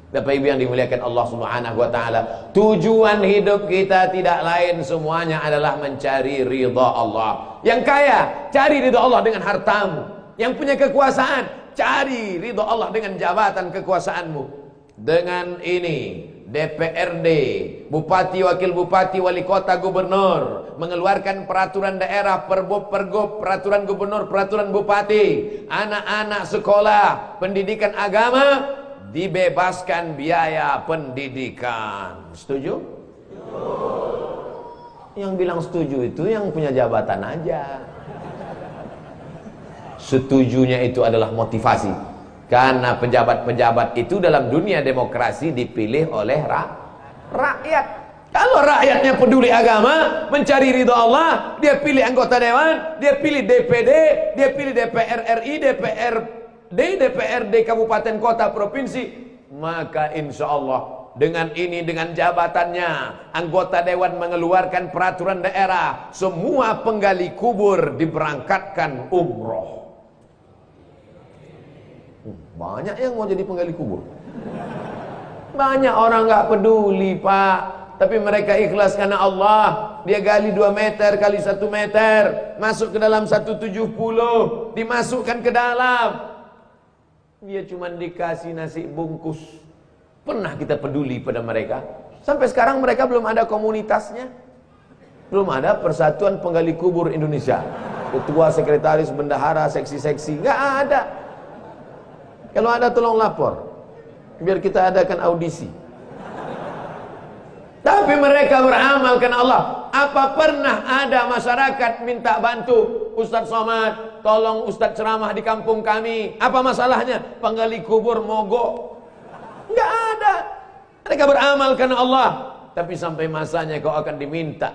Bapak Ibu yang dimuliakan Allah Subhanahu wa taala, tujuan hidup kita tidak lain semuanya adalah mencari ridha Allah. Yang kaya, cari ridha Allah dengan hartamu. Yang punya kekuasaan, cari ridha Allah dengan jabatan kekuasaanmu. Dengan ini DPRD, bupati, wakil bupati, wali kota, gubernur mengeluarkan peraturan daerah, pergub, peraturan gubernur, peraturan bupati. Anak-anak sekolah pendidikan agama dibebaskan biaya pendidikan. Setuju? Yang bilang setuju itu yang punya jabatan aja. Setujunya itu adalah motivasi. Karena pejabat-pejabat itu dalam dunia demokrasi dipilih oleh rakyat. Kalau rakyatnya peduli agama, mencari ridha Allah, dia pilih anggota dewan, dia pilih DPD, dia pilih DPR RI, DPRD kabupaten kota provinsi, maka insya Allah dengan ini, dengan jabatannya, anggota dewan mengeluarkan peraturan daerah, semua penggali kubur diberangkatkan umroh. Banyak yang mau jadi penggali kubur. Banyak orang nggak peduli, Pak, tapi mereka ikhlas karena Allah. Dia gali 2 meter kali 1 meter, masuk ke dalam 170, dimasukkan ke dalam. Dia cuma dikasih nasi bungkus. Pernah kita peduli pada mereka? Sampai sekarang mereka belum ada komunitasnya. Belum ada Persatuan Penggali Kubur Indonesia. Ketua, sekretaris, bendahara, seksi-seksi, nggak ada. Kalau ada tolong lapor, biar kita adakan audisi. Tapi mereka beramal karena Allah. Apa pernah ada masyarakat minta bantu, Ustadz Somad, tolong Ustadz ceramah di kampung kami, apa masalahnya? Penggali kubur mogok. Enggak ada. Mereka beramal karena Allah. Tapi sampai masanya kau akan diminta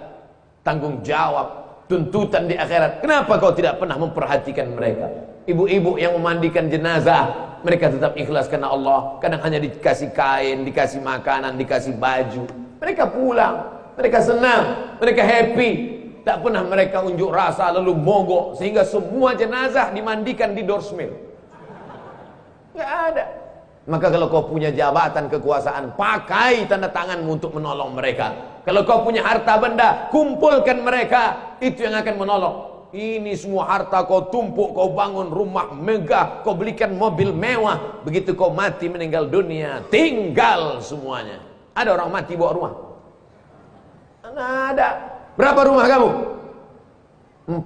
tanggung jawab, tuntutan di akhirat. Kenapa kau tidak pernah memperhatikan mereka? Ibu-ibu yang memandikan jenazah, mereka tetap ikhlas karena Allah. Kadang hanya dikasih kain, dikasih makanan, dikasih baju. Mereka pulang, mereka senang, mereka happy. Tak pernah mereka unjuk rasa lalu mogok sehingga semua jenazah dimandikan di dorsmil. Nggak ada. Maka kalau kau punya jabatan kekuasaan, pakai tanda tanganmu untuk menolong mereka. Kalau kau punya harta benda, kumpulkan mereka. Itu yang akan menolong. Ini semua harta kau tumpuk, kau bangun rumah megah, kau belikan mobil mewah. Begitu kau mati meninggal dunia, tinggal semuanya. Ada orang mati bawa rumah? Nggak ada. Berapa rumah kamu?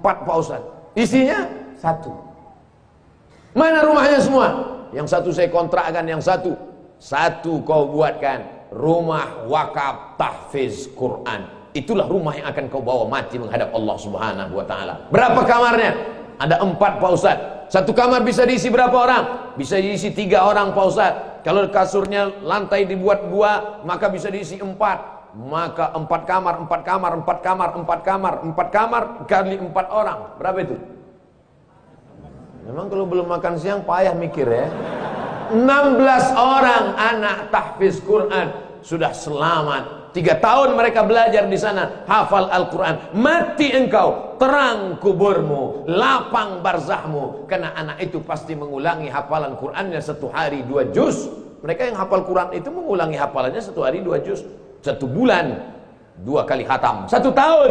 4, Pak Ustaz. Isinya 1. Mana rumahnya semua? Yang 1 saya kontrakkan, yang 1 kau buatkan rumah wakaf tahfiz Quran. Itulah rumah yang akan kau bawa mati menghadap Allah Subhanahu wa taala. Berapa kamarnya? Ada 4, Pak Ustaz. 1 kamar bisa diisi berapa orang? Bisa diisi 3 orang, Pak Ustaz. Kalau kasurnya lantai dibuat 2, maka bisa diisi 4. Maka 4 kamar, 4 kamar, 4 kamar, 4 kamar, 4 kamar kali 4 orang. Berapa itu? Memang kalau belum makan siang payah mikir ya. 16 orang anak tahfiz Quran sudah selamat. 3 tahun mereka belajar di sana, hafal Al-Quran. Mati engkau, terang kuburmu, lapang barzahmu. Karena anak itu pasti mengulangi hafalan Qurannya 1 hari 2 juz. Mereka yang hafal Quran itu mengulangi hafalannya 1 hari 2 juz. 1 bulan 2 kali khatam. 1 tahun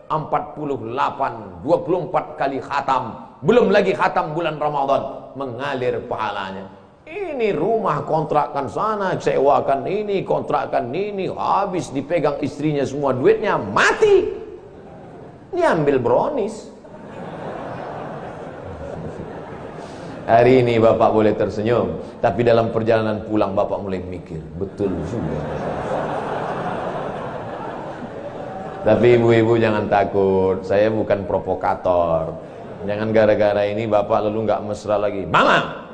48, 24 kali khatam. Belum lagi khatam bulan Ramadan, mengalir pahalanya. Ini rumah kontrakan sana, sewakan ini, kontrakan ini, habis dipegang istrinya semua duitnya, mati. Diambil brownies. Hari ini Bapak boleh tersenyum, tapi dalam perjalanan pulang Bapak mulai mikir, betul juga. Tapi ibu-ibu jangan takut, saya bukan provokator. Jangan gara-gara ini Bapak lalu nggak mesra lagi. Mama,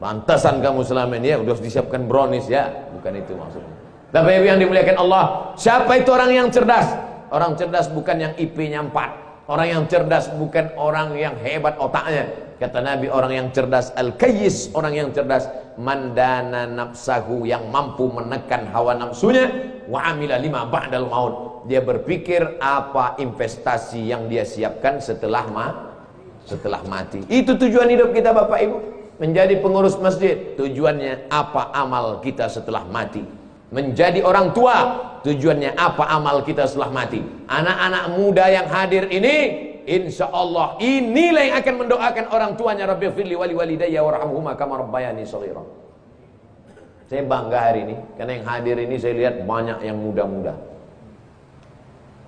pantasan kamu selama ini ya udah disiapkan brownies ya, bukan itu maksudnya. Bapak Ibu yang dimuliakan Allah, siapa itu orang yang cerdas? Orang cerdas bukan yang IP-nya 4. Orang yang cerdas bukan orang yang hebat otaknya. Kata Nabi, orang yang cerdas al-kayyis, orang yang cerdas mandana nafsahu, yang mampu menekan hawa nafsunya, wa amila lima ba'dal maut. Dia berpikir apa investasi yang dia siapkan setelah mati. Itu tujuan hidup kita Bapak Ibu. Menjadi pengurus masjid, tujuannya apa amal kita setelah mati. Menjadi orang tua, tujuannya apa amal kita setelah mati. Anak-anak muda yang hadir ini, insya Allah inilah yang akan mendoakan orang tuanya, Rabbighfirli wali walidayya warhamhuma kama rabbayani shaghira. Saya bangga hari ini, karena yang hadir ini saya lihat banyak yang muda-muda.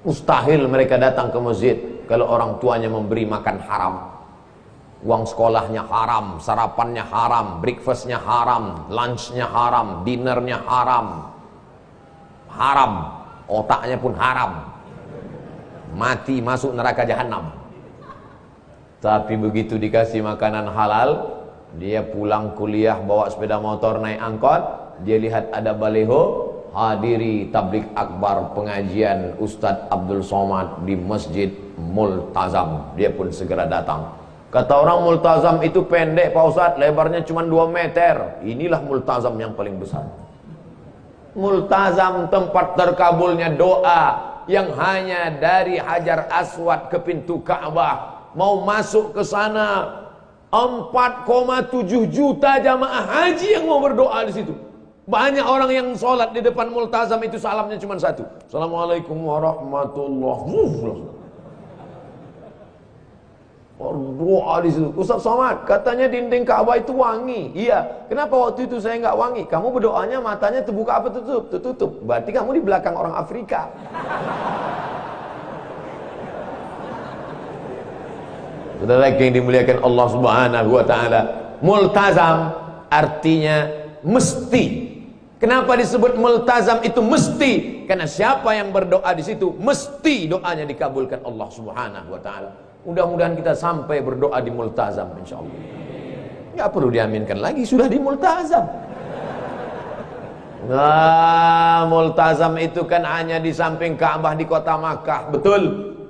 Mustahil mereka datang ke masjid kalau orang tuanya memberi makan haram. Uang sekolahnya haram, sarapannya haram, breakfastnya haram, lunchnya haram, dinnernya haram. Haram, otaknya pun haram. Mati masuk neraka jahanam. Tapi begitu dikasih makanan halal, dia pulang kuliah bawa sepeda motor naik angkot, dia lihat ada baleho, hadiri tablik akbar pengajian Ustadz Abdul Somad di Masjid Multazam. Dia pun segera datang. Kata orang Multazam itu pendek Pak Ustadz, lebarnya cuma 2 meter. Inilah Multazam yang paling besar. Multazam tempat terkabulnya doa yang hanya dari Hajar Aswad ke pintu Ka'bah. Mau masuk ke sana 4,7 juta jamaah haji yang mau berdoa di situ. Banyak orang yang sholat di depan Multazam itu salamnya cuma satu. Assalamualaikum warahmatullahi wabarakatuh. Doa di situ. Ustaz Somad, katanya dinding Ka'bah itu wangi. Iya. Kenapa waktu itu saya nggak wangi? Kamu berdoanya matanya terbuka apa tutup? Tertutup. Berarti kamu di belakang orang Afrika. Saudara yang dimuliakan Allah Subhanahu wa taala, multazam artinya mesti. Kenapa disebut multazam itu mesti? Karena siapa yang berdoa di situ mesti doanya dikabulkan Allah Subhanahu wa taala. Mudah-mudahan kita sampai berdoa di multazam insyaallah. Enggak perlu diaminkan lagi, sudah di multazam. Nah, multazam itu kan hanya di samping Ka'bah di kota Makkah, betul.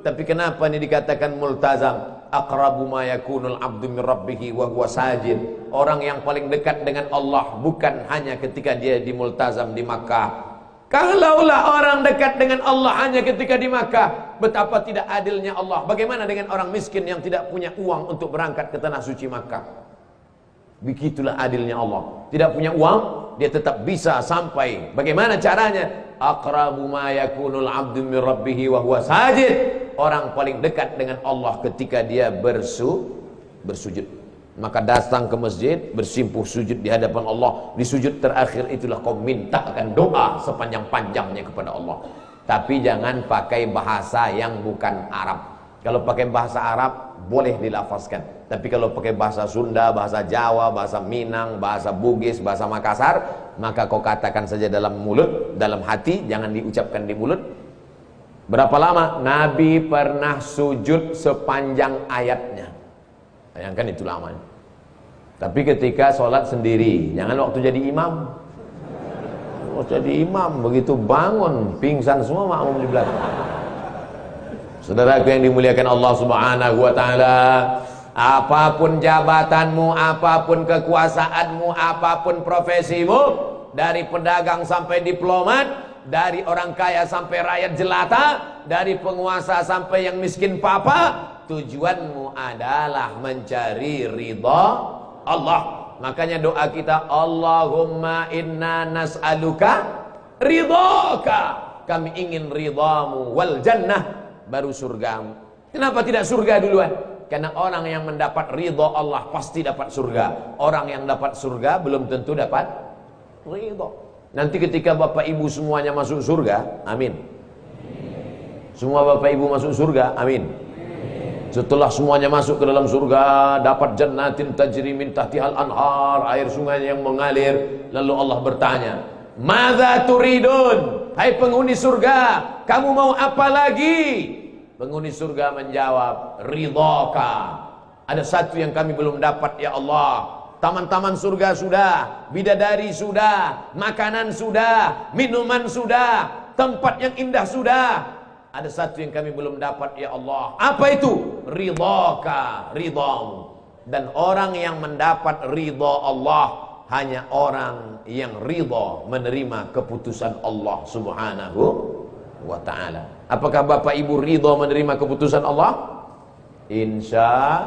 Tapi kenapa ini dikatakan multazam? Aqrabu ma yakunul abdu min rabbih wa huwa sajid. Orang yang paling dekat dengan Allah bukan hanya ketika dia di multazam di Makkah. Kalaulah orang dekat dengan Allah hanya ketika di Makkah, betapa tidak adilnya Allah. Bagaimana dengan orang miskin yang tidak punya uang untuk berangkat ke tanah suci Makkah? Begitulah adilnya Allah. Tidak punya uang, dia tetap bisa sampai. Bagaimana caranya? Aqrabu ma yakunul abdu min rabbih wa huwa sajid. Orang paling dekat dengan Allah ketika dia bersujud. Maka datang ke masjid, bersimpuh sujud di hadapan Allah. Di sujud terakhir itulah kau mintakan doa sepanjang-panjangnya kepada Allah. Tapi jangan pakai bahasa yang bukan Arab. Kalau pakai bahasa Arab boleh dilafazkan. Tapi kalau pakai bahasa Sunda, bahasa Jawa, bahasa Minang, bahasa Bugis, bahasa Makassar, maka kau katakan saja dalam mulut, dalam hati, jangan diucapkan di mulut. Berapa lama? Nabi pernah sujud sepanjang ayatnya. Bayangkan itu lamanya. Tapi ketika sholat sendiri, jangan waktu jadi imam. Waktu jadi imam, begitu bangun, pingsan semua makmum di belakang. Saudaraku yang dimuliakan Allah Subhanahu wa taala, apapun jabatanmu, apapun kekuasaanmu, apapun profesimu, dari pedagang sampai diplomat, dari orang kaya sampai rakyat jelata, dari penguasa sampai yang miskin papa, tujuanmu adalah mencari ridha Allah. Makanya doa kita, Allahumma inna nas'aluka ridhaka. Kami ingin ridhamu wal jannah, baru surgamu. Kenapa tidak surga duluan? Karena orang yang mendapat ridha Allah pasti dapat surga. Orang yang dapat surga belum tentu dapat ridha. Nanti ketika bapak ibu semuanya masuk surga, amin. Semua bapak ibu masuk surga, amin. Setelah semuanya masuk ke dalam surga, dapat jannatin tajri min tahtihal anhar, air sungai yang mengalir. Lalu Allah bertanya, madza turidun? Hai penghuni surga, kamu mau apa lagi? Penghuni surga menjawab, ridhaka. Ada satu yang kami belum dapat ya Allah. Taman-taman surga sudah, bidadari sudah, makanan sudah, minuman sudah, tempat yang indah sudah. Ada satu yang kami belum dapat ya Allah. Apa itu? Ridhaka, ridhamu. Dan orang yang mendapat ridha Allah hanya orang yang ridha menerima keputusan Allah Subhanahu wa ta'ala. Apakah bapak ibu ridha menerima keputusan Allah? Insya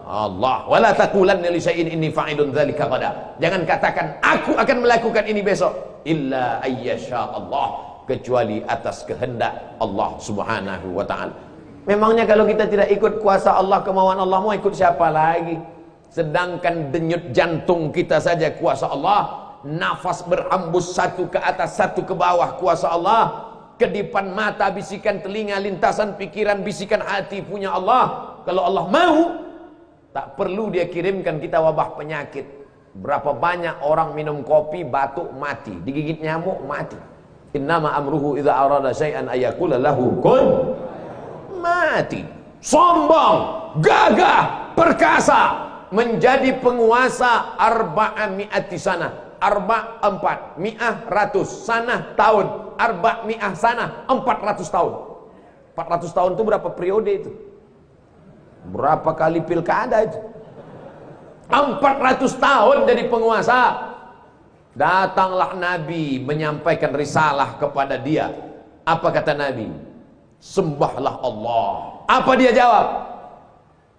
Allah. Wala taqulanna li syai'in inni fa'ilun dzalika ghadan. Jangan katakan aku akan melakukan ini besok. Illa ayyasha Allah, kecuali atas kehendak Allah Subhanahu wa taala. Memangnya kalau kita tidak ikut kuasa Allah, kemauan Allah, mau ikut siapa lagi? Sedangkan denyut jantung kita saja kuasa Allah, nafas berhembus satu ke atas satu ke bawah kuasa Allah, kedipan mata, bisikan telinga, lintasan pikiran, bisikan hati punya Allah. Kalau Allah mau, tak perlu dia kirimkan kita wabah penyakit. Berapa banyak orang minum kopi batuk mati, digigit nyamuk mati. Innama amruhu idza arada syai'an ayaqula lahu kun, mati. Sombong, gagah, perkasa, menjadi penguasa arba'ami'ati sana. Arba' 4 mi'ah ratus, sanah tahun, arba' mi'ah sanah 400 tahun. 400 tahun itu berapa periode itu? Berapa kali pilkada itu? 400 tahun jadi penguasa. Datanglah Nabi menyampaikan risalah kepada dia. Apa kata Nabi? Sembahlah Allah. Apa dia jawab?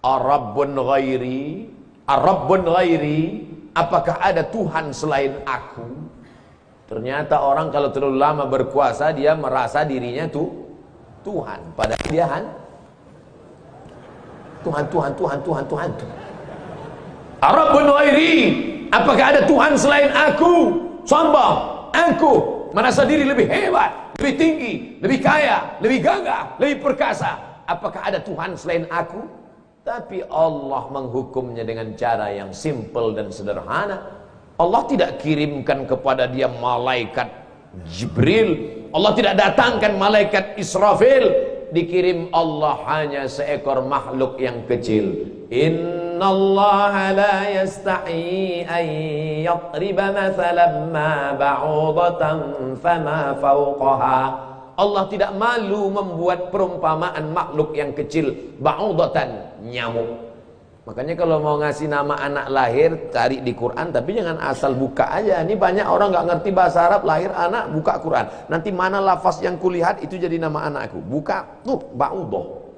Arabbun ghairi, Arabbun ghairi, apakah ada Tuhan selain aku? Ternyata orang kalau terlalu lama berkuasa, dia merasa dirinya Tuhan. Padahal dia Tuhan. Arabbun ghairi, apakah ada Tuhan selain aku? Sombong, angkuh, merasa diri lebih hebat, lebih tinggi, lebih kaya, lebih gagah, lebih perkasa. Apakah ada Tuhan selain aku? Tapi Allah menghukumnya dengan cara yang simple dan sederhana. Allah tidak kirimkan kepada dia malaikat Jibril, Allah tidak datangkan malaikat Israfil. Dikirim Allah hanya seekor makhluk yang kecil. Innallaha la yastahi an yatriba mathalan ma ba'udatan fama fawqaha. Allah tidak malu membuat perumpamaan makhluk yang kecil, ba'udatan, nyamuk. Makanya kalau mau ngasih nama anak lahir, cari di Quran, tapi jangan asal buka aja. Ini banyak orang nggak ngerti bahasa Arab, lahir anak, buka Quran. Nanti mana lafaz yang kulihat, itu jadi nama anakku. Buka, tuh, Ba'udoh.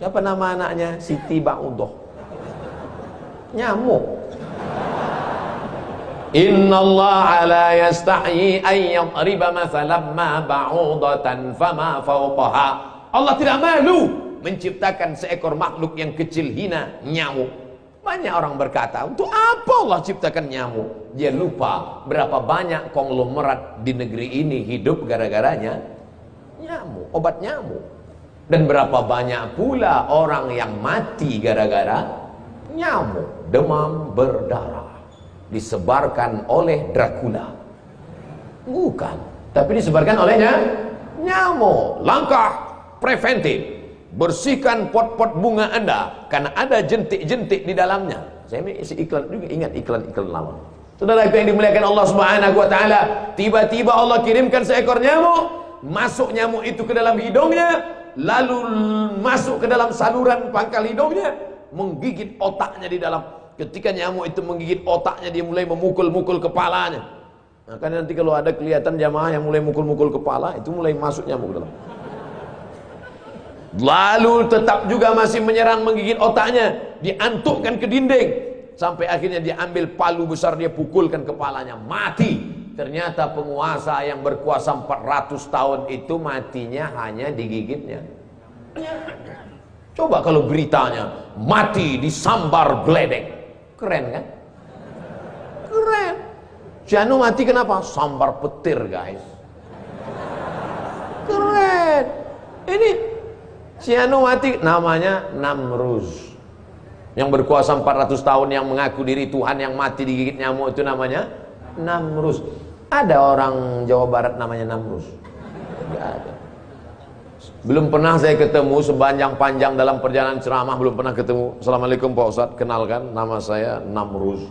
Siapa nama anaknya? Siti Ba'udoh. Nyamuk. Innallaha la yastahi an yadriba mathalan ma ba'udatan fama fawqaha. Allah tidak malu menciptakan seekor makhluk yang kecil hina, nyamuk. Banyak orang berkata, untuk apa Allah ciptakan nyamuk? Dia lupa berapa banyak konglomerat di negeri ini hidup gara-garanya nyamuk, obat nyamuk. Dan berapa banyak pula orang yang mati gara-gara nyamuk, demam berdarah, disebarkan oleh Dracula. Bukan, tapi disebarkan olehnya nyamuk. Langkah preventif, bersihkan pot-pot bunga Anda karena ada jentik-jentik di dalamnya. Saya isi iklan juga, ingat iklan-iklan lama. Saudara yang dimuliakan Allah Subhanahu wa taala, tiba-tiba Allah kirimkan seekor nyamuk, masuk nyamuk itu ke dalam hidungnya, lalu masuk ke dalam saluran pangkal hidungnya, menggigit otaknya di dalam. Ketika nyamuk itu menggigit otaknya, dia mulai memukul-mukul kepalanya. Nah, kan nanti kalau ada kelihatan jamaah yang mulai mukul-mukul kepala, itu mulai masuk nyamuk ke dalam. Lalu tetap juga masih menyerang, menggigit otaknya, diantukkan ke dinding, sampai akhirnya dia ambil palu besar, dia pukulkan kepalanya, mati. Ternyata penguasa yang berkuasa 400 tahun itu matinya hanya digigitnya. Coba kalau beritanya mati disambar geledek, keren kan? Keren. Ciano mati kenapa? Sambar petir, guys. Keren. Ini Ciano mati namanya Namruz. Yang berkuasa 400 tahun, yang mengaku diri Tuhan, yang mati digigit nyamuk, itu namanya Namruz. Ada orang Jawa Barat namanya Namruz? Enggak ada. Belum pernah saya ketemu sepanjang-panjang dalam perjalanan ceramah, belum pernah ketemu. Assalamualaikum Pak Ustadz, kenalkan nama saya Namruz.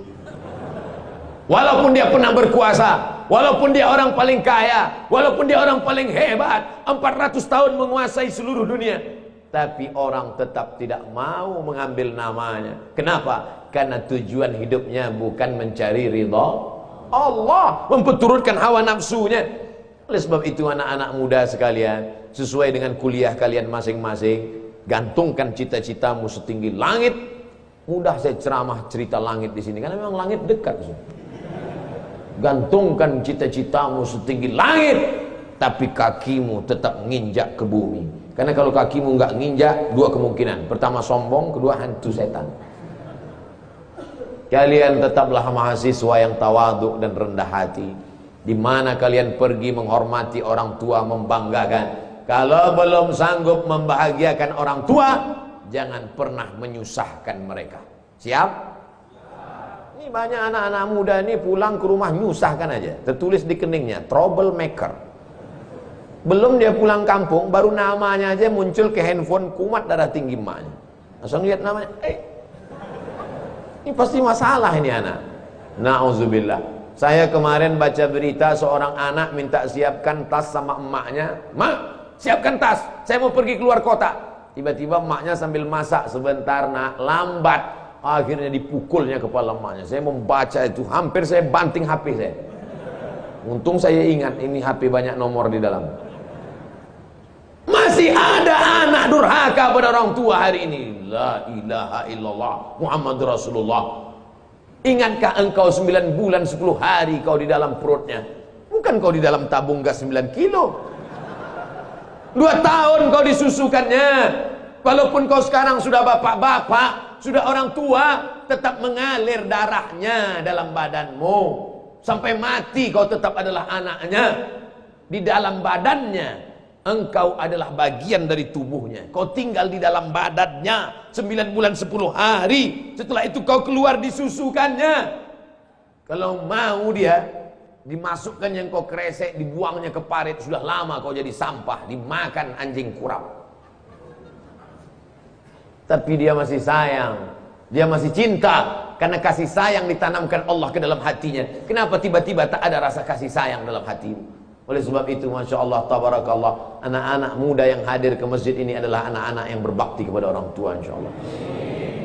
Walaupun dia pernah berkuasa, walaupun dia orang paling kaya, walaupun dia orang paling hebat, 400 tahun menguasai seluruh dunia, tapi orang tetap tidak mau mengambil namanya. Kenapa? Karena tujuan hidupnya bukan mencari ridha Allah, memperturutkan hawa nafsunya. Oleh sebab itu anak-anak muda sekalian, sesuai dengan kuliah kalian masing-masing, gantungkan cita-citamu setinggi langit. Mudah saya ceramah cerita langit di sini karena memang langit dekat. Gantungkan cita-citamu setinggi langit, tapi kakimu tetap nginjak ke bumi. Karena kalau kakimu nggak nginjak, dua kemungkinan. Pertama sombong, kedua hantu setan. Kalian tetaplah mahasiswa yang tawaduk dan rendah hati. Di mana kalian pergi menghormati orang tua, membanggakan. Kalau belum sanggup membahagiakan orang tua, jangan pernah menyusahkan mereka. Siap? Ini banyak anak-anak muda ini pulang ke rumah nyusahkan aja. Tertulis di keningnya, troublemaker. Belum dia pulang kampung, baru namanya aja muncul ke handphone, kumat darah tinggi emaknya. Langsung lihat namanya, ini pasti masalah ini anak. Na'udzubillah. Saya kemarin baca berita seorang anak minta siapkan tas sama emaknya. Mak, siapkan tas, saya mau pergi keluar kota. Tiba-tiba emaknya sambil masak sebentar, nak, lambat. Akhirnya dipukulnya kepala emaknya. Saya membaca itu, hampir saya banting HP saya. Untung saya ingat ini HP banyak nomor di dalam. Masih ada anak durhaka pada orang tua hari ini. La ilaha illallah Muhammadur Rasulullah. Ingatkah engkau 9 bulan 10 hari kau di dalam perutnya? Bukan kau di dalam tabung gas 9 kilo. 2 tahun kau disusukannya. Walaupun kau sekarang sudah bapak-bapak, sudah orang tua, tetap mengalir darahnya dalam badanmu. Sampai mati kau tetap adalah anaknya. Di dalam badannya engkau adalah bagian dari tubuhnya. Kau tinggal di dalam badannya 9 bulan 10 hari. Setelah itu kau keluar disusukannya. Kalau mau dia dimasukkan yang kau kresek, dibuangnya ke parit. Sudah lama kau jadi sampah, dimakan anjing kurap. Tapi dia masih sayang, dia masih cinta. Karena kasih sayang ditanamkan Allah ke dalam hatinya. Kenapa tiba-tiba tak ada rasa kasih sayang dalam hatimu? Oleh sebab itu, Masya Allah, tabarakallah, anak-anak muda yang hadir ke masjid ini adalah anak-anak yang berbakti kepada orang tua, Insya Allah.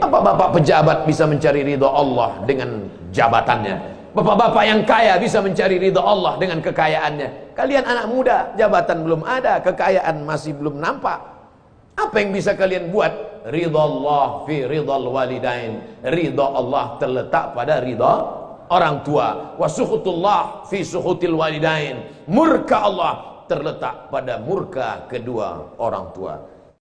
Bapak-bapak pejabat bisa mencari ridha Allah dengan jabatannya. Bapak-bapak yang kaya bisa mencari ridha Allah dengan kekayaannya. Kalian anak muda, jabatan belum ada, kekayaan masih belum nampak. Apa yang bisa kalian buat? Ridha Allah fi ridhal walidain. Ridha Allah terletak pada ridha orang tua. Wa sukhutullah fi sukhutil walidain. Murka Allah terletak pada murka kedua orang tua.